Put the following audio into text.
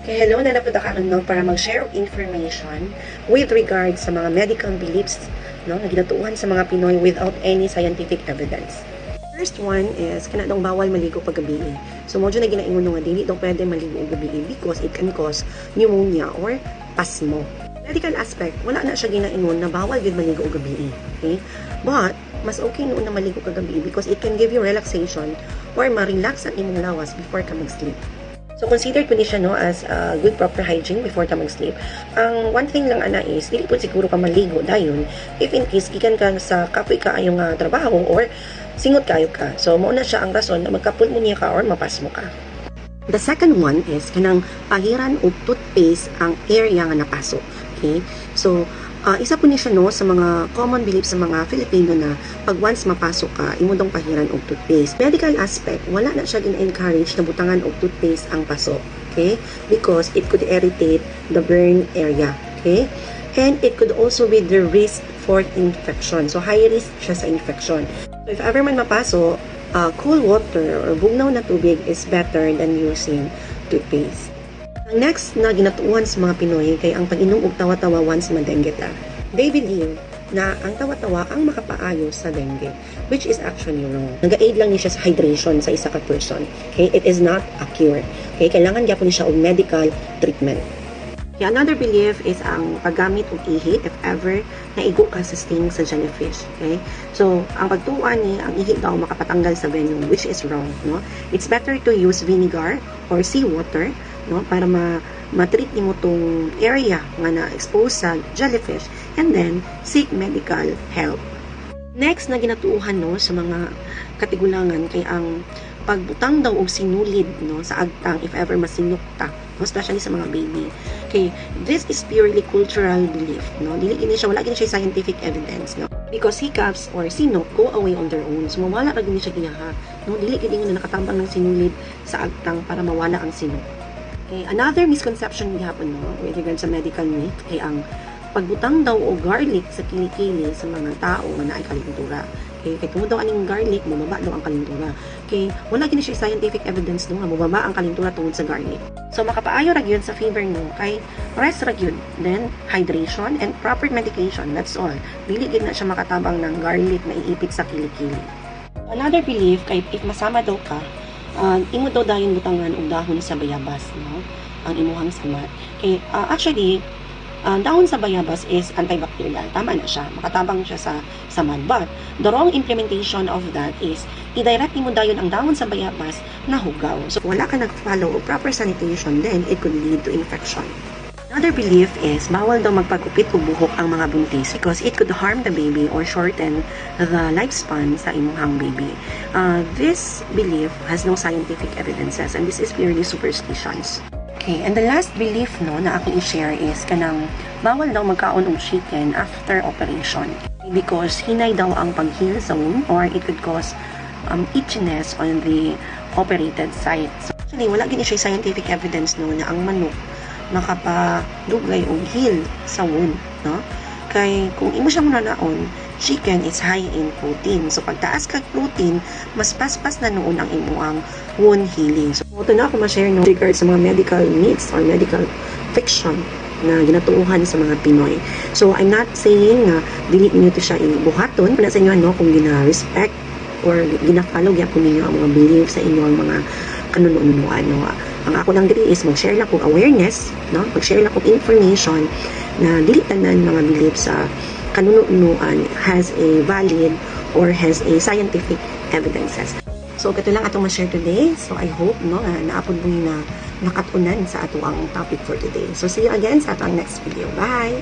Hello na napunta ka no, para mag-share of information with regards sa mga medical beliefs no, na ginatuuhan sa mga Pinoy without any scientific evidence. First one is, kana daw bawal maligo pag gabi. So, mo na ginaingon nga, dili daw pwede maligo gabi because it can cause pneumonia or pasmo. Medical aspect, wala na siya ginaingon na bawal din maligo gabi. Okay? But, mas okay noon na maligo ka gabi because it can give you relaxation or ma-relax ang imong lawas before ka mag-sleep. So, considered po ni siya no, as good proper hygiene before ka mag-sleep. Ang one thing lang ana is, dili po siguro ka maligo dayon if in case gikan ka sa kapoy ka ayong trabaho or singot kayo ka. So, mauna siya ang rason na magkapul mo niya ka or mapasmo ka. The second one is kanang pahiran og toothpaste ang area nga napasok. Okay? So, isa po niya siya no, sa mga common beliefs sa mga Filipino na pag once mapasok ka, imo dong pahiran og toothpaste. Medical aspect, wala na siya gin-encourage na butangan og toothpaste ang pasok. Okay? Because it could irritate the burn area. Okay? And it could also be the risk for infection. So, high risk siya sa infection. So, if ever man mapaso, cool water or bugnaw na tubig is better than using toothpaste. Ang next na ginatuuhan sa mga Pinoy kay ang pag-inom og tawa-tawa once ma-dengue ta. They believe na ang tawa-tawa ang makapaayo sa dengue, which is actually wrong. Nag-aid lang niya siya sa hydration sa isa ka person. Okay? It is not a cure. Okay? Kailangan gyapon niya siya og medical treatment. Okay, another belief is ang paggamit og ihi if ever naigo ka sa sting sa jellyfish. Okay? So, ang pagtuan ni ang ihi daw makapatanggal sa venom, which is wrong. No? It's better to use vinegar or seawater no, para ma-treat nimo tong area nga na-expose sa jellyfish and then seek medical help. Next na ginatuuhan no, sa mga katigulangan kay ang pagbutang daw og sinulid no, sa agtang if ever masinok ta, no, especially sa mga baby. Okay, this is purely cultural belief. No? Dili gini siya, wala gini siya scientific evidence. No? Because hiccups or sinok go away on their own. So, mawala ra gini siya giyaha. No? Dili gini na nakatambang ng sinulid sa agtang para mawala ang sinok. Okay, another misconception gihapon no, with regards sa medical myth ay ang pagbutang daw o garlic sa kilikili sa mga tao nga naay kalintura. Okay, kay tungod daw aning garlic, mababa daw ang kalintura. Okay, wala gini siya scientific evidence no nga mababa ang kalintura tungod sa garlic. So makapaayo ra gyud sa fever no kay rest ra gyud, then hydration and proper medication. That's all. Dili gid na siya makatabang ng garlic na iipit sa kilikili. Another belief kay if masama daw ka, imo daw dayon butangan og dahon sa bayabas no, ang imuhang samat. Okay, actually dahon sa bayabas is antibacterial. Tama na siya. Makatabang siya sa samad. But, the wrong implementation of that is, i-direct mo dayon ang dahon sa bayabas na hugaw. So, wala ka nag-follow proper sanitation, then it could lead to infection. Another belief is, bawal daw magpagupit o buhok ang mga buntis because it could harm the baby or shorten the lifespan sa imuhang baby. This belief has no scientific evidences and this is purely superstitions. Okay, and the last belief no na akong i-share is kanang bawal daw magkaon og chicken after operation because hinay daw ang pag-heal sa wound or it could cause itchiness on the operated site. So, actually, wala gini siya scientific evidence no na ang manok nakapadugay og heal sa wound, no? Kay kung imo siya munanaon, chicken is high in protein. So, pagtaas kag protein, mas paspas na noon ang imuang wound healing. So, ito na ako ma-share no regards sa mga medical myths or medical fiction na ginatuuhan sa mga Pinoy. So, I'm not saying na dili niyo to siya ibuhaton. Para sa inyo, no, kung gina-respect or gina-follow gyapon ninyo ang mga beliefs sa inyong mga kanunuan, no. Ang ako lang diri is mag-share lang kong awareness, no? Mag-share lang kong information na dili tanan mga beliefs sa kanunuan has a valid or has a scientific evidences. So, ito lang atong ma-share today. So, I hope, no, naapod mo na nakatunan sa ato ang topic for today. So, see you again sa atong next video. Bye!